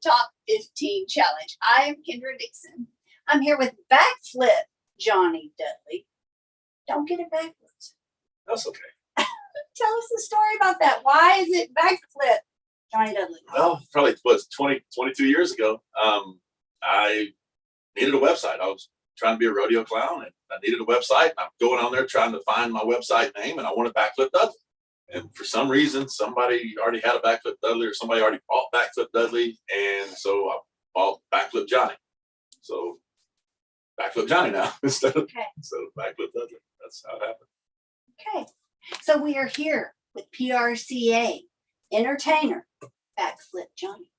Top 15 Challenge. I'm Kendra Dixon. I'm here with Backflip Johnny Dudley. Don't get it backwards. That's okay. Tell us the story about that. Why is it Backflip Johnny Dudley? Well, probably 22 years ago. I needed a website. I was trying to be a rodeo clown, and I needed a website. And I'm going on there trying to find my website name, and I wanted Backflip Dudley. And for some reason, somebody already had a Backflip Dudley, or somebody already bought Backflip Dudley, and so I bought Backflip Johnny. So Backflip Johnny now instead of Backflip Dudley. That's how it happened. Okay, so we are here with PRCA entertainer Backflip Johnny.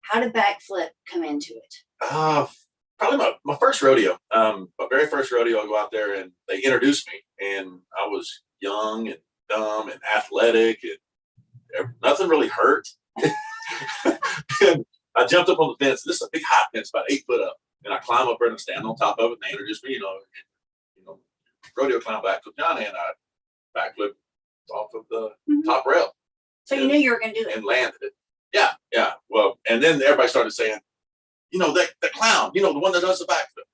How did Backflip come into it? Probably my first rodeo. My very first rodeo, I go out there and they introduced me, and I was young and dumb and athletic, and nothing really hurt. And I jumped up on the fence. This is a big high fence, about 8 foot up, and I climb up there and I stand on top of it. And they introduced me, rodeo clown Backflip Johnny, and I backflipped off of the top rail. So you knew you were going to do it and landed it. Yeah. Well, and then everybody started saying, the clown, the one that does the backflip.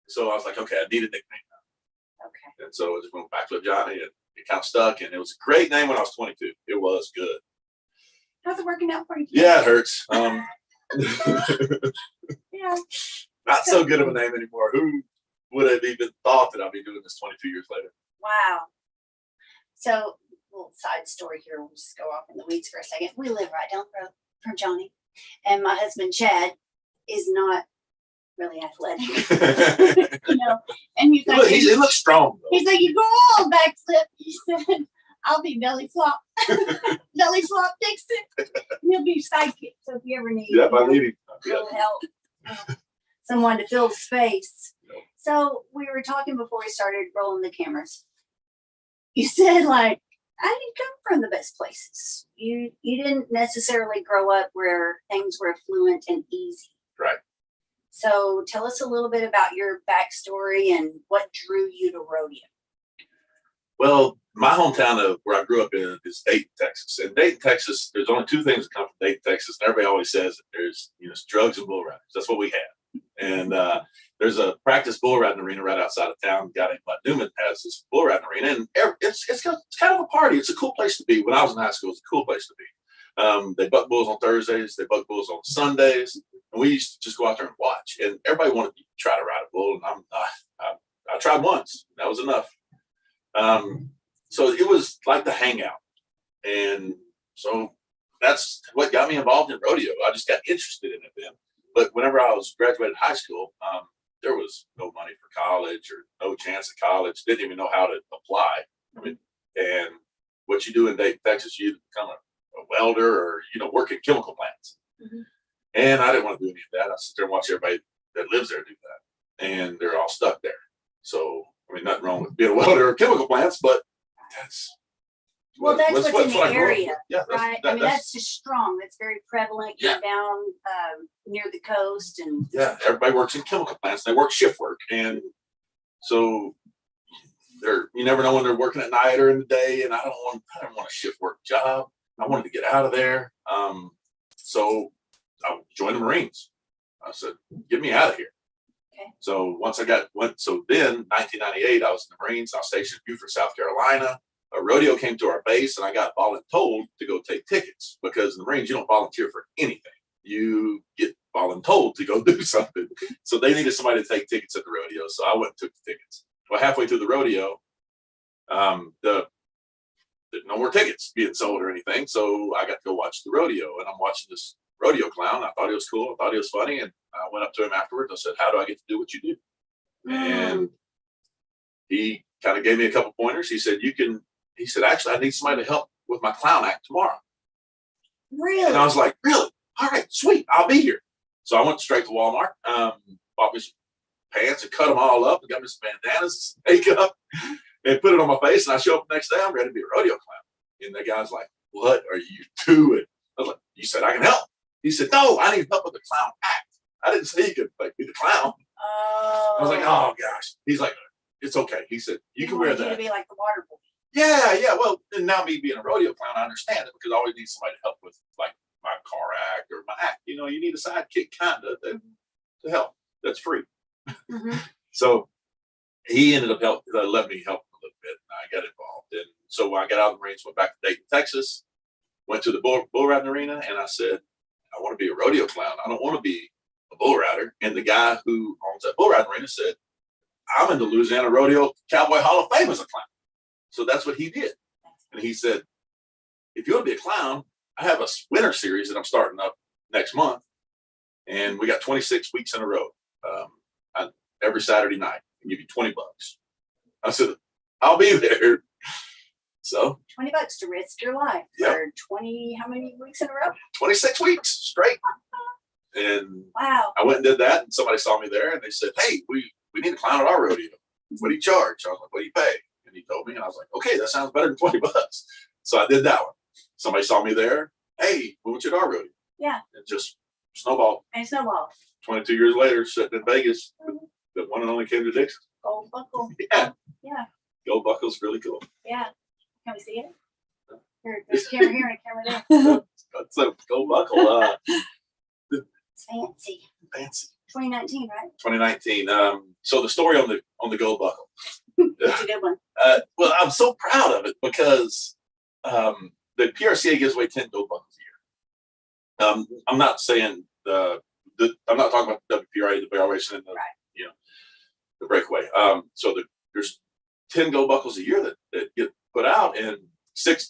So I was like, okay, I need a nickname now. Okay. And so I just went Backflip Johnny, and it kind of stuck. And it was a great name when I was 22. It was good. How's it working out for you? Yeah, it hurts. Yeah. Not so good of a name anymore. Who would have even thought that I'd be doing this 22 years later? Wow. So, little side story here. We'll just go off in the weeds for a second. We live right down the road from Johnny, and my husband Chad is not really athletic, And he's like, he looks strong, though. He's like, you go on Backflip. He said, I'll be belly flop, belly flop Dixon. And he'll be sidekick. So if you ever need, if I need him, little help, someone to fill the space. Yep. So we were talking before we started rolling the cameras. You said, like, I didn't come from the best places. You didn't necessarily grow up where things were affluent and easy. Right. So tell us a little bit about your backstory and what drew you to rodeo. Well, my hometown of where I grew up in is Dayton, Texas. And Dayton, Texas, there's only 2 things that come from Dayton, Texas. And everybody always says that there's drugs and bull riders. That's what we have. And there's a practice bull riding arena right outside of town. A guy named Bud Newman has this bull riding arena, and it's kind of a party. It's a cool place to be. When I was in high school, it's a cool place to be. They buck bulls on Thursdays. They buck bulls on Sundays. And we used to just go out there and watch. And everybody wanted to try to ride a bull, and I tried once. That was enough. So it was like the hangout. And so that's what got me involved in rodeo. I just got interested in it then. But whenever I was graduated high school, there was no money for college or no chance at college. Didn't even know how to apply. And what you do in Dayton, Texas, you become a welder or, work in chemical plants. Mm-hmm. And I didn't want to do any of that. I sit there and watch everybody that lives there do that. And they're all stuck there. So, nothing wrong with being a welder or chemical plants, but that's what's in the area, yeah, right? That's just strong. That's very prevalent. Yeah. Down near the coast, and everybody works in chemical plants. They work shift work, and so you never know when they're working at night or in the day. And I didn't want a shift work job. I wanted to get out of there. So I joined the Marines. I said, "Get me out of here." Okay. So once then 1998, I was in the Marines. I was stationed in Beaufort, South Carolina. A rodeo came to our base, and I got voluntold to go take tickets, because in the Marines, you don't volunteer for anything. You get voluntold to go do something. So they needed somebody to take tickets at the rodeo. So I went and took the tickets. Well, halfway through the rodeo, there's no more tickets being sold or anything. So I got to go watch the rodeo, and I'm watching this rodeo clown. I thought he was cool. I thought he was funny. And I went up to him afterwards. I said, "How do I get to do what you do?" And he kind of gave me a couple pointers. He said, "Actually, I need somebody to help with my clown act tomorrow." Really? And I was like, "Really? All right, sweet. I'll be here." So I went straight to Walmart, bought me some pants and cut them all up, and got me some bandanas and some makeup and put it on my face. And I show up the next day, I'm ready to be a rodeo clown. And the guy's like, "What are you doing?" I was like, "You said I can help." He said, "No, I need help with the clown act. I didn't say you could be the clown." Oh. I was like, "Oh gosh." He's like, "It's okay." He said, "You can wear that." You to be like the water boy. Yeah. Well, and now me being a rodeo clown, I understand it, because I always need somebody to help with like my car you need a sidekick kind of to help. That's free. Mhm. So he ended up letting me help him a little bit. And I got involved. And so when I got out of the Marines, went back to Dayton, Texas, went to the bull riding arena, and I said, I want to be a rodeo clown. I don't want to be a bull rider. And the guy who owns that bull riding arena said, I'm in the Louisiana Rodeo Cowboy Hall of Fame as a clown. So that's what he did. And he said, if you want to be a clown, I have a winter series that I'm starting up next month. And we got 26 weeks in a row. Every Saturday night, I give you $20. I said, I'll be there. So $20 to risk your life for 20, how many weeks in a row? 26 weeks straight. And wow. I went and did that. And somebody saw me there and they said, hey, we need a clown at our rodeo. What do you charge? I was like, what do you pay? And he told me, and I was like, okay, that sounds better than $20. So I did that one. Somebody saw me there. Hey, we want you at our rodeo. Yeah. And just snowballed. And snowball. 22 years later, sitting in Vegas, the one and only came to Dixon. Gold buckle. Yeah. Yeah. Gold buckle's really cool. Yeah. Can we see it? Here, there's a camera here and a camera there. That's a gold buckle. It's fancy. Fancy. 2019, right? 2019. So the story on the gold buckle. It's a good one. Well, I'm so proud of it because the PRCA gives away 10 gold buckles a year. I'm not saying I'm not talking about the WPRA, the barrel racing, and the breakaway. So there's 10 gold buckles a year that get put out, and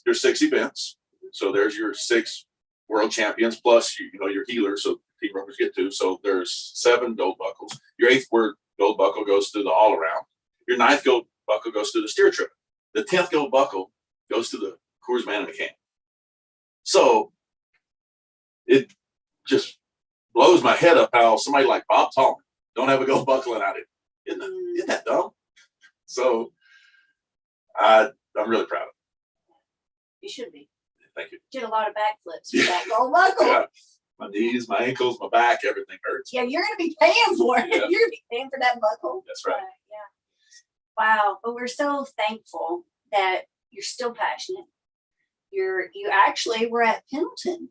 there's 6 events. So there's your 6 world champions plus your healers. So team ropers get 2. So there's 7 gold buckles. Your 8th gold buckle goes to the all around. Your 9th gold buckle goes to the steer trip. The 10th gold buckle goes to the Coors Man in the Can. So it just blows my head up how somebody like Bob Tallman don't have a gold buckle in it. Isn't that dumb? So I'm really proud of it. You should be. Thank you. Did a lot of backflips with that gold buckle. Yeah. My knees, my ankles, my back, everything hurts. Yeah, you're going to be paying for it. Yeah. You're going to be paying for that buckle. That's right. Yeah. Wow. But we're so thankful that you're still passionate. You actually were at Pendleton.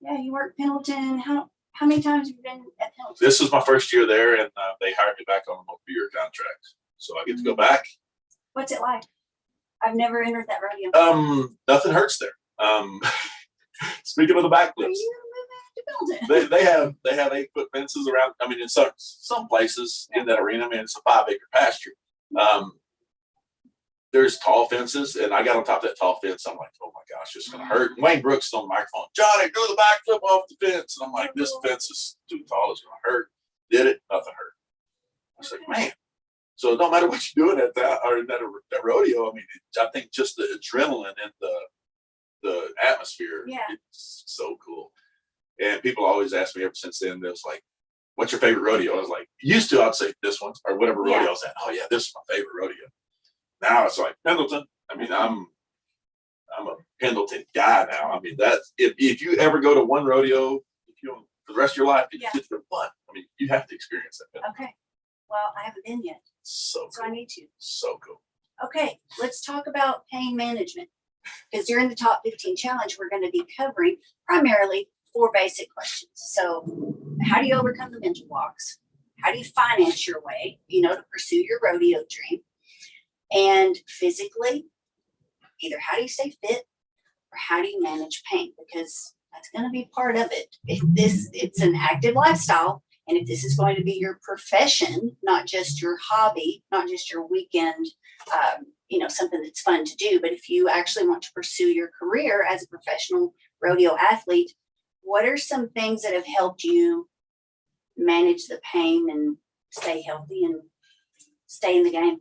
Yeah, you were at Pendleton. How many times have you been at Pendleton? This was my first year there, and they hired me back on a multi-year contract. So I get to go back. What's it like? I've never entered that rodeo. Nothing hurts there. Speaking of the backflips, You moving to Pendleton? they have 8-foot fences around. I mean, in some places in that arena, I mean, it's a 5-acre pasture. There's tall fences, and I got on top of that tall fence. I'm like, oh my gosh, it's gonna hurt. And Wayne Brooks is on the microphone. Johnny, do the backflip off the fence. And I'm like, this fence is too tall. It's gonna hurt. Did it? Nothing hurt. I was like, man. So no matter what you're doing at that rodeo, I mean, I think just the adrenaline and the atmosphere, it's so cool. And people always ask me ever since then, it was like, what's your favorite rodeo? I was like, used to, I'd say this one or whatever rodeo I was at. Oh yeah, this is my favorite rodeo. Now it's like Pendleton. I mean, I'm a Pendleton guy now. I mean, that's if you ever go to one rodeo, for the rest of your life, if you get to one, I mean, you have to experience that. Okay. Well, I haven't been yet. So cool. I need to. So cool. Okay, let's talk about pain management. Because during the Top 15 Challenge, we're going to be covering primarily 4 basic questions. So, how do you overcome the mental blocks? How do you finance your way, to pursue your rodeo dream? And physically, either how do you stay fit or how do you manage pain? Because that's going to be part of it. It's an active lifestyle. And if this is going to be your profession, not just your hobby, not just your weekend, something that's fun to do, but if you actually want to pursue your career as a professional rodeo athlete, what are some things that have helped you manage the pain and stay healthy and stay in the game?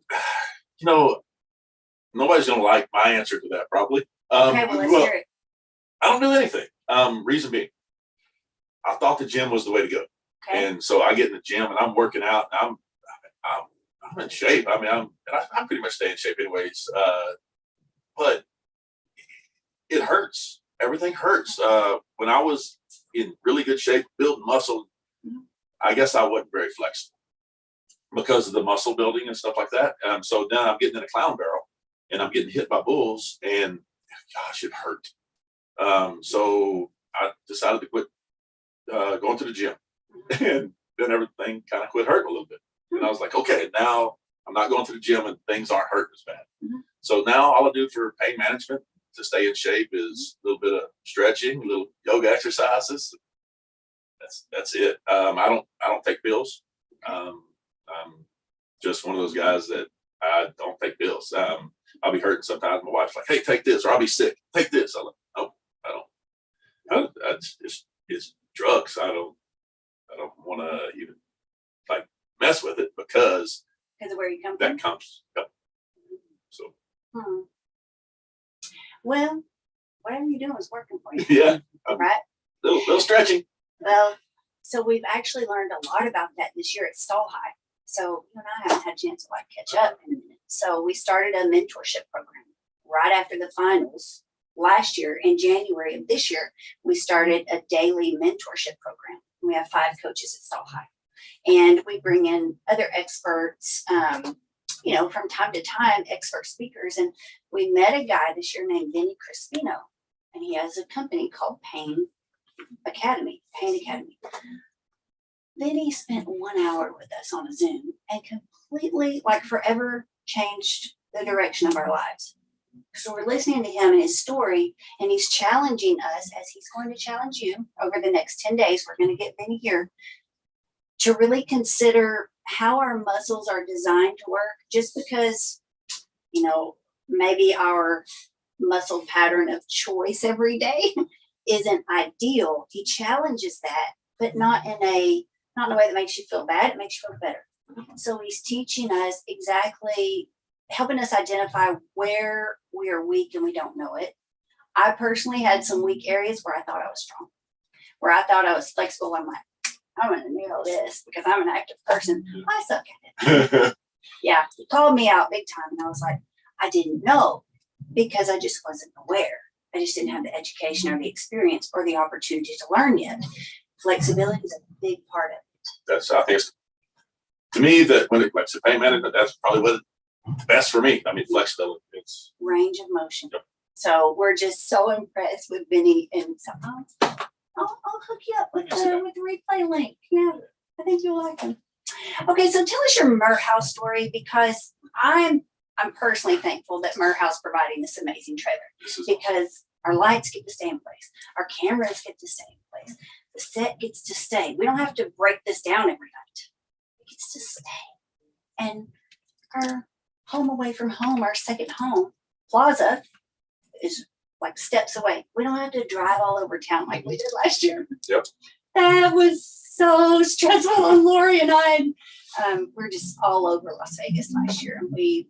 Nobody's going to like my answer to that, probably. Okay, well, let's hear it. I don't do anything. Reason being, I thought the gym was the way to go. Okay. And so I get in the gym and I'm working out and I'm in shape. I mean, I'm pretty much staying in shape anyways. But it hurts. Everything hurts. When I was in really good shape, building muscle, I guess I wasn't very flexible because of the muscle building and stuff like that. So now I'm getting in a clown barrel and I'm getting hit by bulls and gosh, it hurt. So I decided to quit going to the gym, and then everything kind of quit hurting a little bit. And I was like, okay, now I'm not going to the gym and things aren't hurting as bad. Mhm. So now all I do for pain management to stay in shape is a little bit of stretching, a little yoga exercises. That's it. I don't take pills. I'm just one of those guys that I don't take pills. I'll be hurting sometimes. My wife's like, "Hey, take this," or "I'll be sick. Take this." I'm like, "No, I don't. It's drugs. I don't want to even like mess with it because Because of where you come from. that comes." Yep. So Hmm. Well, whatever you're doing is working for you, yeah, right? little stretching. Well, so we've actually learned a lot about that this year at Stall High. So you and I haven't had a chance to like catch up in a minute. So we started a mentorship program right after the finals last year. In January of this year, we started a daily mentorship program. We have 5 coaches at Stall High, and we bring in other experts. From time to time, expert speakers. And we met a guy this year named Vinny Crispino, and he has a company called Pain Academy. Then he spent 1 hour with us on a Zoom and completely, like forever, changed the direction of our lives. So we're listening to him and his story, and he's challenging us as he's going to challenge you over the next 10 days. We're going to get Vinny here to really consider how our muscles are designed to work. Just because, maybe our muscle pattern of choice every day isn't ideal. He challenges that, but not in a way that makes you feel bad. It makes you feel better. So he's teaching us exactly, helping us identify where we are weak and we don't know it. I personally had some weak areas where I thought I was strong, where I thought I was flexible. I'm like, I'm going to nail this because I'm an active person. I suck at it. Yeah, he called me out big time, and I was like, I didn't know because I just wasn't aware. I just didn't have the education or the experience or the opportunity to learn yet. Flexibility is a big part of it. I think it's, to me, that when it comes to pain management, that's probably what the best for me. I mean, flexibility. It's range of motion. Yep. So we're just so impressed with Vinny, and so I'll hook you up with the replay link. Yeah, I think you'll like him. Okay, so tell us your Murr House story, because I'm personally thankful that Murr House providing this amazing trailer, because our lights get to stay in place, our cameras get to stay in place, the set gets to stay. We don't have to break this down every night. It gets to stay. And our home away from home, our second home, Plaza, is like steps away. We don't have to drive all over town like we did last year. Yep. That was so stressful on Lori and I. We're just all over Las Vegas last year. And we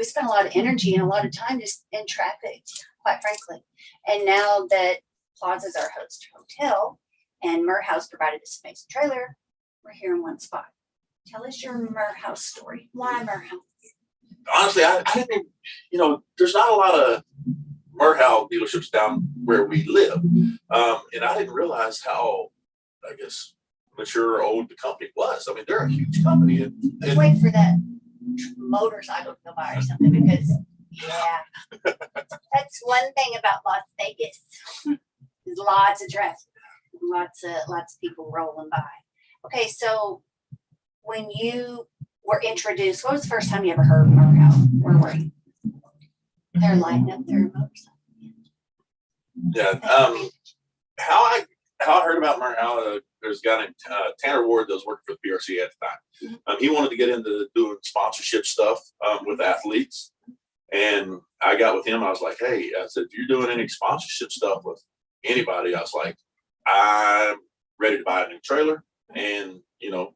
spent a lot of energy and a lot of time just in traffic, quite frankly. And now that Plaza's our host hotel and Murr House provided this amazing trailer, we're here in one spot. Tell us your Murr House story. Why Murr House? Honestly, I didn't, there's not a lot of Murr House dealerships down where we live. And I didn't realize how, I guess, mature or old the company was. I mean, they're a huge company. Let's wait for that motorcycle to go by or something, because, yeah, that's one thing about Las Vegas. There's lots of traffic, lots of people rolling by. Okay, so when you were introduced, what was the first time you ever heard Murr House? Where were you? They're lighting up their motorcycle. Yeah. How I heard about Murr House, there's a guy named Tanner Ward that was working for the PRC at the time. He wanted to get into doing sponsorship stuff with athletes. And I got with him. I was like, hey, I said, if you're doing any sponsorship stuff with anybody, I was like, I'm ready to buy a new trailer. And,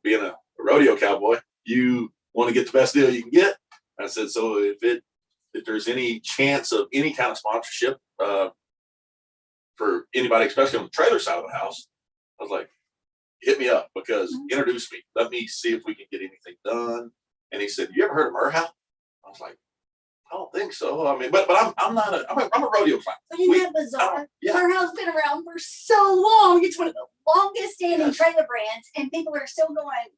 being a rodeo cowboy, you want to get the best deal you can get. I said, so if there's any chance of any kind of sponsorship for anybody, especially on the trailer side of the house, I was like, hit me up, because introduce me. Let me see if we can get anything done. And he said, you ever heard of Murr House? I was like, I don't think so. I mean, but I'm a rodeo fan. But isn't that bizarre? Yeah. Murr House has been around for so long. It's one of the longest standing trailer brands, and people are still going,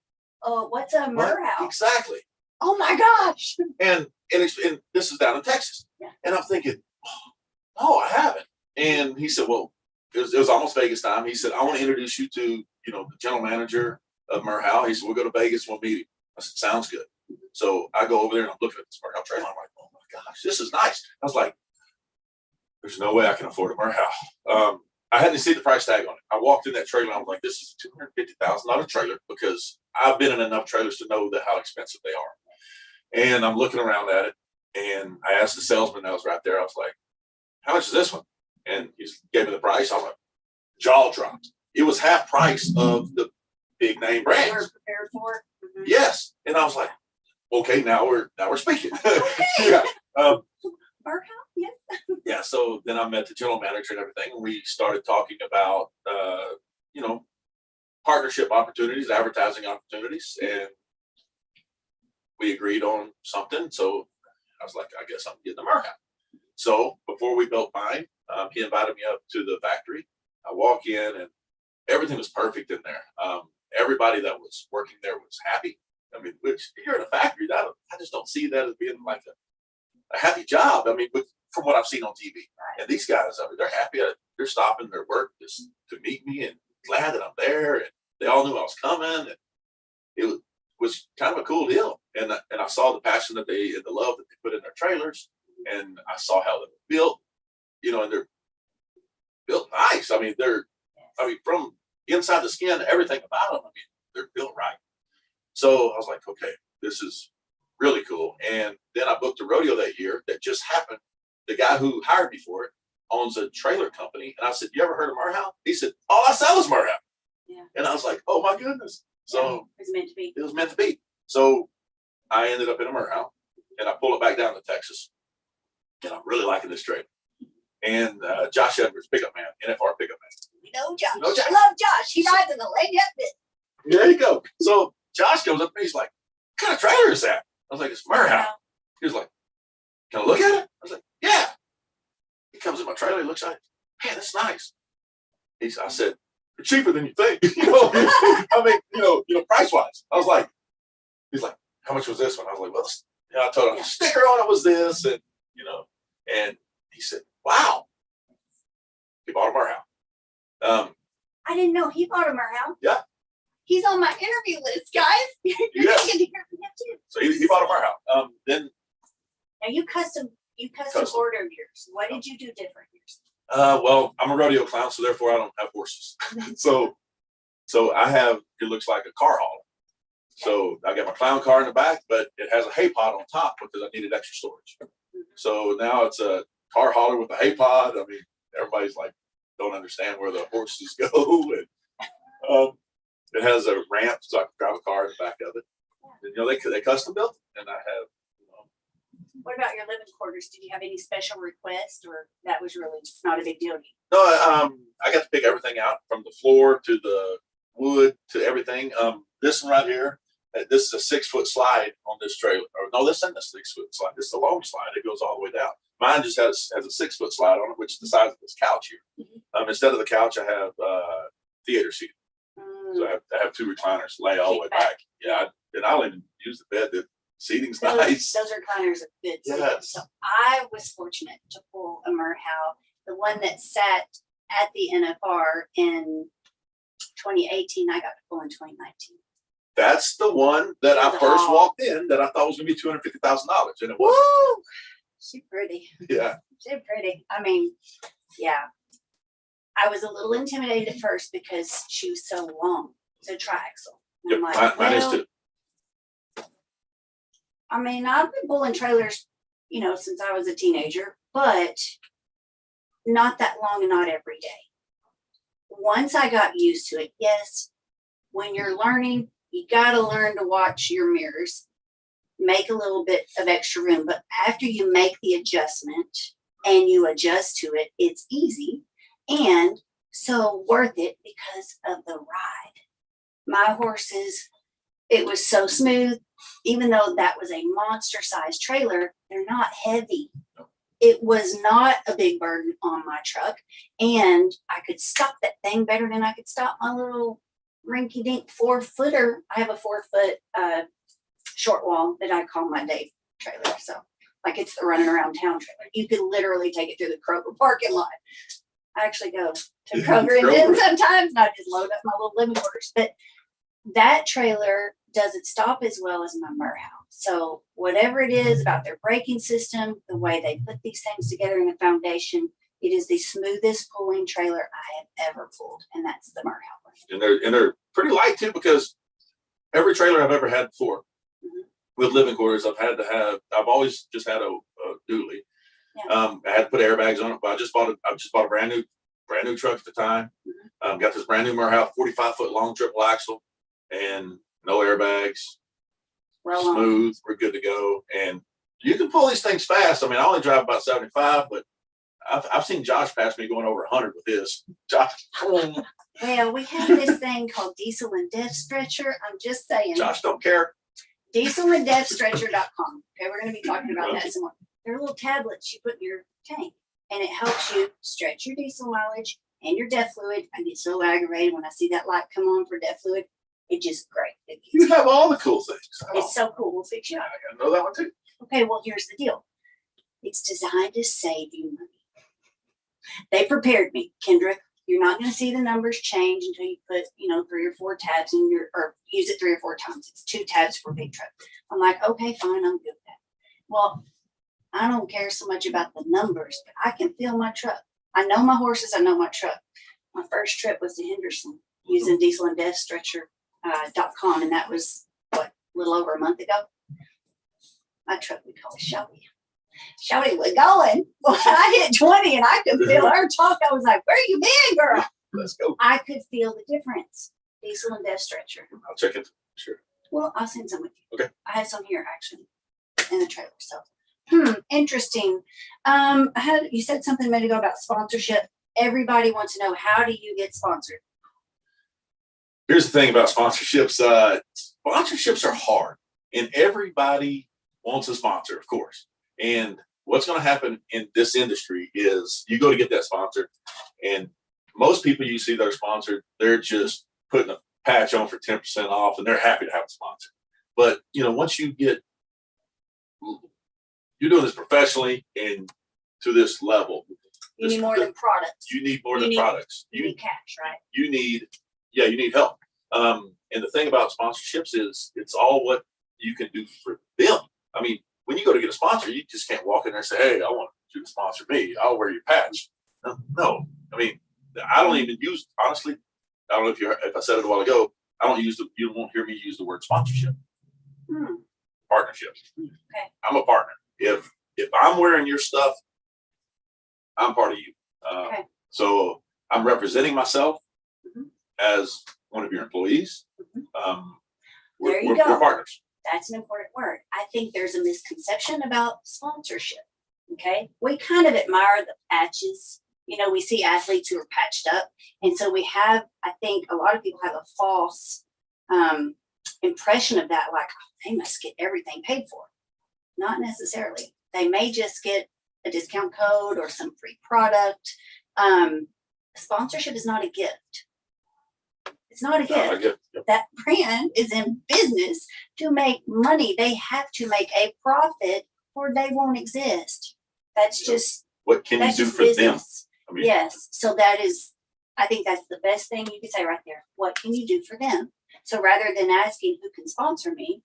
oh, what's a Murr House? Exactly. Oh my gosh. And this is down in Texas. Yeah. And I'm thinking, oh, no, I haven't. And he said, well, it was almost Vegas time. He said, I want to introduce you to, the general manager of Merhow. He said, we'll go to Vegas, we'll meet him. I said, sounds good. So I go over there and I'm looking at this Merhow trailer. I'm like, oh my gosh, this is nice. I was like, there's no way I can afford a Merhow. I hadn't seen the price tag on it. I walked in that trailer and I was like, this is $250,000 trailer, because I've been in enough trailers to know how expensive they are. And I'm looking around at it, and I asked the salesman that was right there, I was like, how much is this one? And he gave me the price. I was like, jaw dropped. It was half price of the big name brands. You were prepared for? Mm-hmm. Yes. And I was like, okay, now we're speaking. Okay. Yeah. Merhow? Yes. Yeah. So then I met the general manager and everything. And we started talking about, partnership opportunities, advertising opportunities, and we agreed on something. So I was like, I guess I'm getting a Merhow. So before we built mine, he invited me up to the factory. I walk in and everything was perfect in there. Everybody that was working there was happy. I mean, which you're in a factory, I just don't see that as being like a happy job. I mean, from what I've seen on TV, and these guys, I mean, they're happy. They're stopping their work just to meet me and glad that I'm there. And they all knew I was coming. And it was kind of a cool deal. And I saw the passion and the love that they put in their trailers. And I saw how they were built, and they're built nice. I mean, from inside the skin, everything about them, I mean, they're built right. So I was like, okay, this is really cool. And then I booked a rodeo that year that just happened. The guy who hired me for it owns a trailer company. And I said, you ever heard of Merhow? He said, all I sell is Merhow. Yeah. And I was like, oh my goodness. So it was meant to be. It was meant to be. So I ended up in a Merhow, and I pull it back down to Texas. And I'm really liking this trailer. And Josh Edwards, pickup man, NFR pickup man. We know Josh. Know Josh. I love Josh. He rides in the lady up bit. There you go. So Josh comes up to me. He's like, what kind of trailer is that? I was like, it's Merhow. He was like, can I look at it? I was like, yeah. He comes in my trailer. He looks at it. Man, that's nice. I said, it's cheaper than you think. I mean, price wise. I was like, he's like, how much was this one? I was like, well, I told him the sticker on it was this, and he said, wow. He bought a Merhow. I didn't know he bought a Merhow. Yeah. He's on my interview list, guys. You're Yeah. going to hear from him too. So he bought a Merhow. Then Now you custom ordered yours. What did you do different yours? well, I'm a rodeo clown, so therefore I don't have horses. so I have, it looks like a car hauler. So I got my clown car in the back, but it has a hay pod on top because I needed extra storage. So now it's a car hauler with a hay pod. I mean, everybody's like, don't understand where the horses go. And it has a ramp so I can drive a car in the back of it. And, they custom built it. And I have, What about your living quarters? Did you have any special requests, or that was really just not a big deal to you? no, I got to pick everything out from the floor to the wood to everything. This one right here, this is a 6-foot slide on this trailer. Or no, this isn't a 6-foot slide. This is a long slide. It goes all the way down. Mine just has a 6-foot slide on it, which is the size of this couch here. Mm-hmm. Instead of the couch, I have theater seating. So I have 2 recliners lay all the way back. Yeah, and I don't even use the bed. The seating's nice. Those recliners are good. Yes. So I was fortunate to pull a Merhow, the one that sat at the NFR in 2018. I got to pull in 2019. That's the one that I first walked in that I thought was going to be $250,000, and it wasn't. Woo! She's pretty. Yeah. She's pretty. I mean, yeah. I was a little intimidated at first because she was so long. So triaxle. Yep, mine is too. I mean, I've been pulling trailers, since I was a teenager, but not that long and not every day. Once I got used to it, yes, when you're learning, you got to learn to watch your mirrors, make a little bit of extra room. But after you make the adjustment and you adjust to it, it's easy and so worth it because of the ride. My horses, it was so smooth. Even though that was a monster-sized trailer, they're not heavy. It was not a big burden on my truck, and I could stop that thing better than I could stop my little rinky-dink 4-footer. I have a 4-foot short wall that I call my day trailer. So, like, it's the running around town trailer. You could literally take it through the Kroger parking lot. I actually go to Kroger and then sometimes, and I just load up my little living quarters. But that trailer doesn't stop as well as my Murr house. So whatever it is about their braking system, the way they put these things together in the foundation, it is the smoothest pulling trailer I have ever pulled, and that's the Murr house. And they're pretty light too, because every trailer I've ever had before with living quarters, I've always just had a Dudley. Yeah. I had to put airbags on it, but I just bought a brand new truck at the time. Got this brand new Murr house, 45-foot long triple axle, and no airbags. Well, smooth. We're good to go. And you can pull these things fast. I mean, I only drive about 75, but I've seen Josh pass me going over 100 with his. Josh. Well, we have this thing called Diesel and Death Stretcher. I'm just saying. Josh don't care. Dieselanddeathstretcher.com. Okay, we're going to be talking about that some more. They're little tablets you put in your tank, and it helps you stretch your diesel mileage and your DEF fluid. I get so aggravated when I see that light come on for DEF fluid. It's just great. You have all the cool things. It's so cool. We'll fix you up. I gotta know that one too. Okay, well, here's the deal. It's designed to save you money. They prepared me, Kendra. You're not going to see the numbers change until you put, 3 or 4 tabs in or use it 3 or 4 times. It's 2 tabs for a big truck. I'm like, okay, fine, I'm good with that. Well, I don't care so much about the numbers, but I can feel my truck. I know my horses. I know my truck. My first trip was to Henderson using dieselanddeathstretcher.com, and that was, a little over a month ago. My truck, we call it Shelby. Shelby was going. Well, I hit 20 and I could feel her talk. I was like, where you been, girl? Let's go. I could feel the difference. Diesel and Death Stretcher. I'll check it. Sure. Well, I'll send some with you. Okay. I have some here actually in the trailer. So, interesting. You said something a minute ago about sponsorship. Everybody wants to know, how do you get sponsored? Here's the thing about sponsorships. Sponsorships are hard, and everybody wants a sponsor, of course. And what's going to happen in this industry is you go to get that sponsor, and most people you see that are sponsored, they're just putting a patch on for 10% off, and they're happy to have a sponsor. But, once you're doing this professionally and to this level, you need more than products. You need more than products. You need cash, right? You need help. And the thing about sponsorships is it's all what you can do for them. I mean, when you go to get a sponsor, you just can't walk in there and say, hey, I want you to sponsor me. I'll wear your patch. No. I mean, I don't even use, honestly, I don't know if I said it a while ago, you won't hear me use the word sponsorship. Partnership. Okay. I'm a partner. If I'm wearing your stuff, I'm part of you. Okay. So I'm representing myself as one of your employees. There you go. We're partners. That's an important word. I think there's a misconception about sponsorship. Okay. We kind of admire the patches. We see athletes who are patched up. And so I think a lot of people have a false impression of that, like, oh, they must get everything paid for. Not necessarily. They may just get a discount code or some free product. Sponsorship is not a gift. It's not a gift. Yep. That brand is in business to make money. They have to make a profit or they won't exist. That's just what can you do for business. Them? Yes. So I think that's the best thing you can say right there. What can you do for them? So rather than asking who can sponsor me,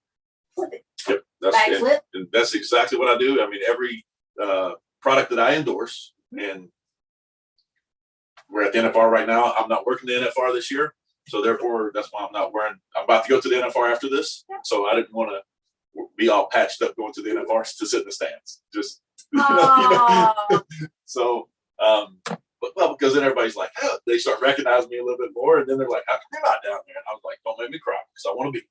flip it. Yep. Backflip. And that's exactly what I do. I mean, every product that I endorse, and we're at the NFR right now. I'm not working the NFR this year. So therefore, that's why I'm about to go to the NFR after this. Yeah. So I didn't want to be all patched up going to the NFR to sit in the stands. Just, So, because then everybody's like, oh, they start recognizing me a little bit more. And then they're like, how come you're not down there? And I was like, don't make me cry because I want to be,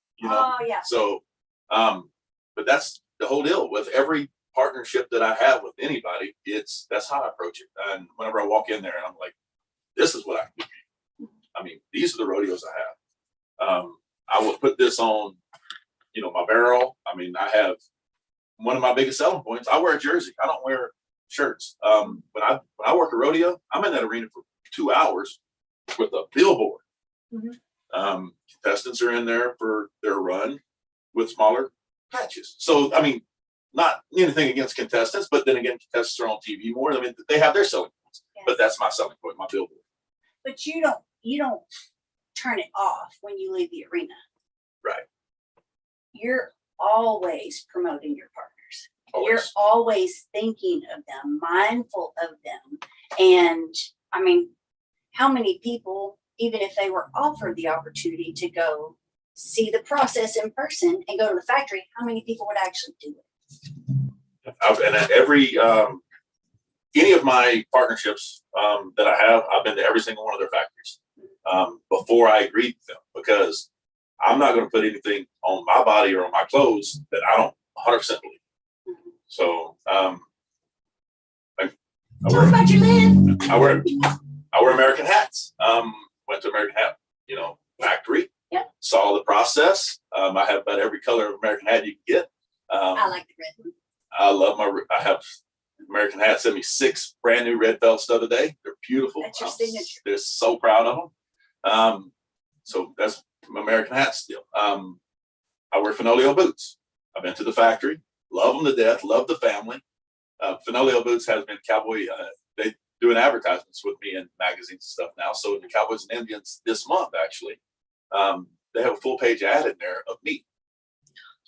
yeah. So, but that's the whole deal with every partnership that I have with anybody. That's how I approach it. And whenever I walk in there and I'm like, this is what I can do for you. I mean, these are the rodeos I have. I will put this on, my barrel. I mean, I have one of my biggest selling points. I wear a jersey. I don't wear shirts. When I work a rodeo, I'm in that arena for 2 hours with a billboard. Contestants are in there for their run with smaller patches. So, I mean, not anything against contestants, but then again, contestants are on TV more. I mean, they have their selling points. things. But that's my selling point, my billboard. But you don't turn it off when you leave the arena. Right. You're always promoting your partners. Always. You're always thinking of them, mindful of them. And I mean, how many people, even if they were offered the opportunity to go see the process in person and go to the factory, how many people would actually do it? And at every any of my partnerships that I have, I've been to every single one of their factories before I agreed to them, because I'm not going to put anything on my body or on my clothes that I don't 100% believe. So I Tell us about your live. I wear American hats. Went to American Hat, factory. Yep. Saw the process. I have about every color of American hat you can get. I like the red one. I love I have American Hat sent me 6 brand new red felts the other day. They're beautiful. That's your signature. They're so proud of them. So that's my American Hat still. I wear Fenolio boots. I've been to the factory. Love them to death. Love the family. Fenolio boots has been cowboy. They doing advertisements with me in magazines and stuff now. So the Cowboys and Indians this month, actually, they have a full page ad in there of me.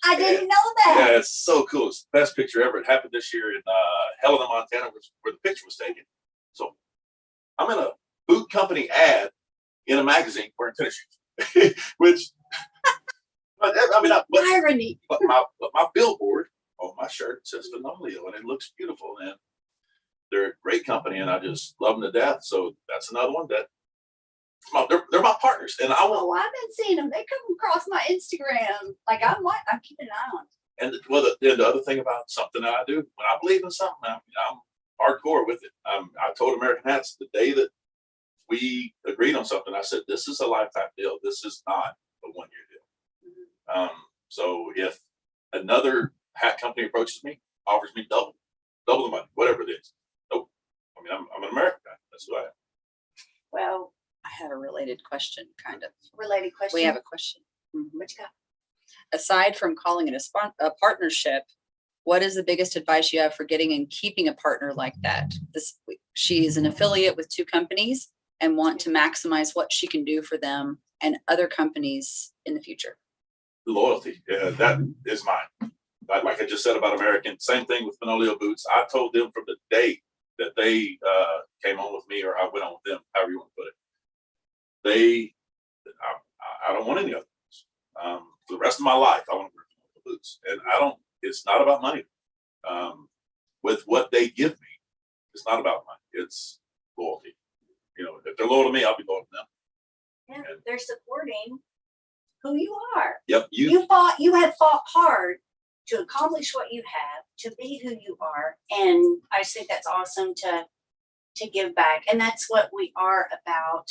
I didn't know that. Yeah, it's so cool. It's the best picture ever. It happened this year in Helena, Montana, where the picture was taken. So I'm in a boot company ad in a magazine wearing tennis shoes, which, irony. But my billboard on my shirt says Fenolio, and it looks beautiful. And they're a great company, and I just love them to death. So that's another one that they're my partners, and I will. Oh, I've been seeing them. They come across my Instagram. Like I'm keeping an eye on them. And the other thing about something that I do, when I believe in something, I'm hardcore with it. I told American Hats the day that we agreed on something, I said, this is a lifetime deal. This is not a 1-year deal. Mm-hmm. So if another hat company approaches me, offers me double the money, whatever it is, nope. I'm an American guy. That's who I am. Well, I have a related question, kind of. related question. We have a question. What you got? Aside from calling it a partnership, what is the biggest advice you have for getting and keeping a partner like that? She is an affiliate with 2 companies and want to maximize what she can do for them and other companies in the future. Loyalty, that is mine. Like I just said about American, same thing with Fenolio boots. I told them from the day that they came on with me, or I went on with them, however you want to put it. I don't want any other boots. For the rest of my life, I want to wear Fenolio boots, and it's not about money. With what they give me, it's not about money. It's loyalty. If they're loyal to me, I'll be loyal to them. Yeah, And they're supporting who you are. yep, You have fought hard to accomplish what you have, to be who you are, and I just think that's awesome to give back, and that's what we are about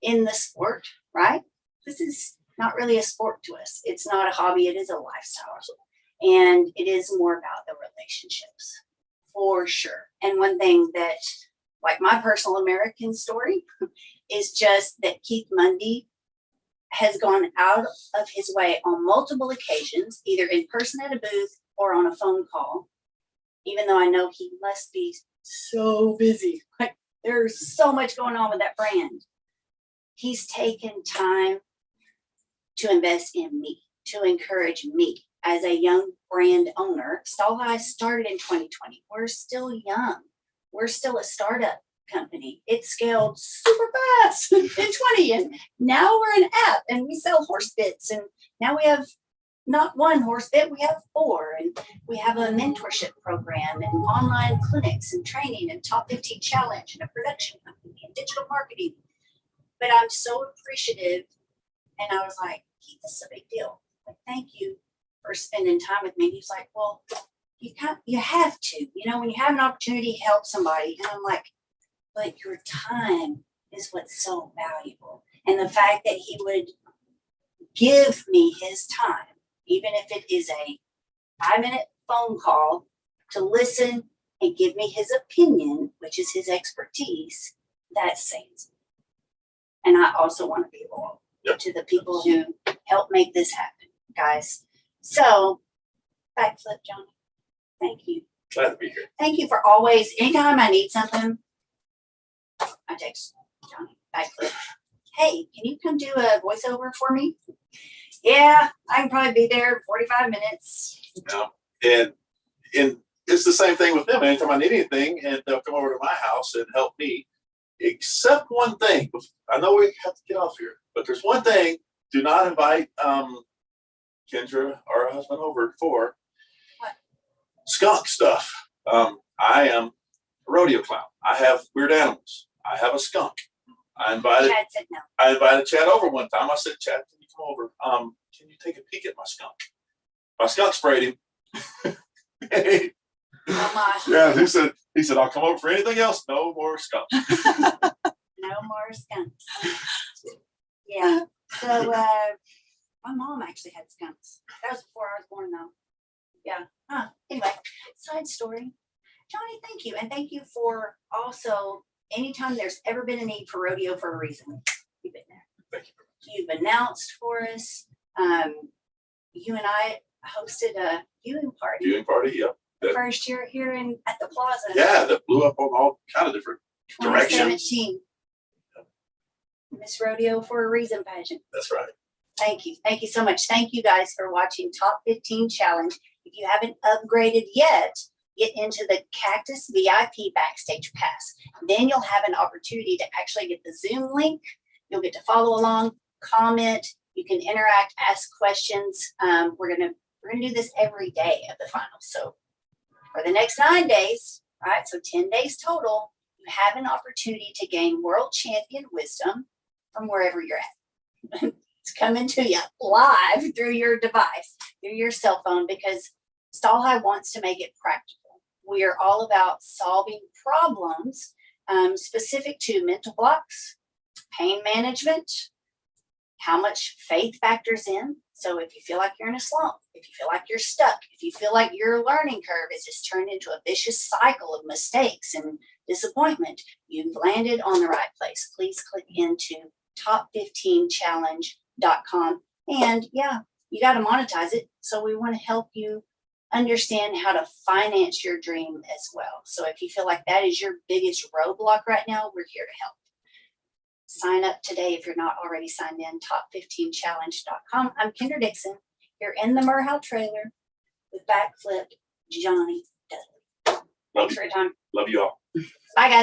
in the sport, right? This is not really a sport to us. It's not a hobby. It is a lifestyle, and it is more about the relationships, for sure. And one thing that, like my personal American story, is just that Keith Mundy has gone out of his way on multiple occasions, either in person at a booth or on a phone call, even though I know he must be so busy. Like, there's so much going on with that brand. He's taken time to invest in me, to encourage me as a young brand owner. Stall High started in 2020. We're still young. We're still a startup company. It scaled super fast in 20, and now we're an app and we sell horse bits, and now we have not one horse bit, we have 4, and we have a mentorship program and online clinics and training and top 15 challenge and a production company and digital marketing. But I'm so appreciative, and I was like, Keith, this is a big deal. Like, thank you for spending time with me. And he's like, well, you have to, when you have an opportunity to help somebody. And I'm like, but your time is what's so valuable. And the fact that he would give me his time, even if it is a 5-minute phone call, to listen and give me his opinion, which is his expertise, that saves me. And I also want to be loyal to the people who help make this happen, guys. So, Backflip, Johnny, thank you. Glad to be here. Thank you for always, anytime I need something, I text Johnny, Backflip, hey, can you come do a voiceover for me? Yeah, I can probably be there in 45 minutes. And it's the same thing with them. Anytime I need anything, and they'll come over to my house and help me. Except one thing. I know we have to get off here, but there's one thing. Do not invite Kendra, our husband, over for What? Skunk stuff. I am a rodeo clown. I have weird animals. I have a skunk. Chad said no. I invited Chad over one time. I said, Chad, can you come over? Can you take a peek at my skunk? My skunk sprayed him. Hey. Oh my. Yeah, he said, I'll come over for anything else. No more skunk. No more skunks. Yeah. So my mom actually had skunks. That was before I was born though. Yeah. Anyway, side story. Johnny, thank you. And thank you for also anytime there's ever been a need for rodeo for a reason. You've been there. Thank you. You've announced for us. You and I hosted a viewing party. Viewing party, yep. The first year here at the plaza. Yeah, that blew up on all kind of different directions. 2017. Miss Rodeo for a Reason pageant. That's right. Thank you. Thank you so much. Thank you guys for watching Top 15 Challenge. If you haven't upgraded yet, get into the Cactus VIP Backstage Pass. Then you'll have an opportunity to actually get the Zoom link. You'll get to follow along, comment. You can interact, ask questions. We're gonna do this every day of the finals. So for the next 9 days, right? So 10 days total, you have an opportunity to gain world champion wisdom from wherever you're at. It's coming to you live through your device, through your cell phone, because Stall High wants to make it practical. We are all about solving problems specific to mental blocks, pain management, how much faith factors in. So if you feel like you're in a slump, if you feel like you're stuck, if you feel like your learning curve is just turned into a vicious cycle of mistakes and disappointment, you've landed on the right place. Please click into top15challenge.com. And yeah, you got to monetize it. So we want to help you understand how to finance your dream as well. So if you feel like that is your biggest roadblock right now, we're here to help. Sign up today if you're not already signed in, top15challenge.com. I'm Kendra Dixon. You're in the Merhow trailer with Backflip, Johnny, Dudley. Thanks for your time. Love you all. Bye, guys.